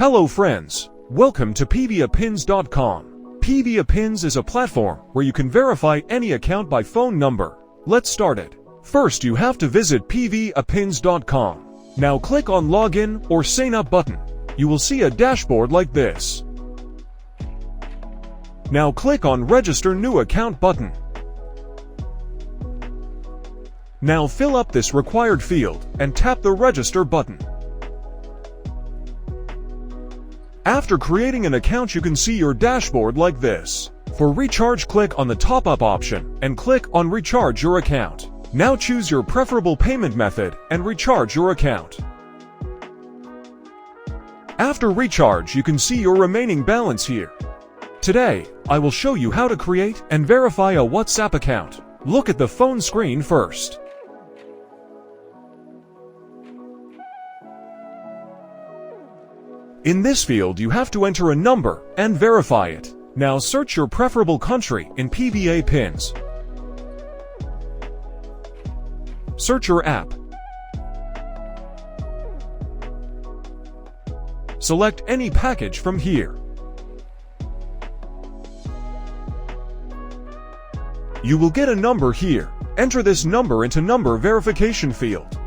Hello friends, welcome to pvapins.com. pvapins is a platform where you can verify any account by phone number. Let's start it. First you have to visit pvapins.com. Now click on Login or Sign Up button. You will see a dashboard like this. Now click on Register New Account button. Now fill up this required field and tap the Register button. After creating an account you can see your dashboard like this. For recharge, click on the top up option and click on Recharge your account. Now choose your preferable payment method and recharge your account. After recharge you can see your remaining balance here. Today, I will show you how to create and verify a WhatsApp account. Look at the phone screen first. In this field you have to enter a number and verify it. Now search your preferable country in pvapins. Search your app. Select any package from here. You will get a number here. Enter this number into number verification field.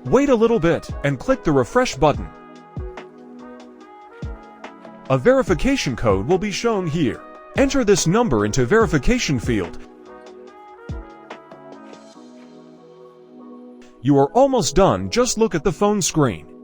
Wait a little bit and click the refresh button. A verification code will be shown here. Enter this number into verification field. You are almost done, just look at the phone screen.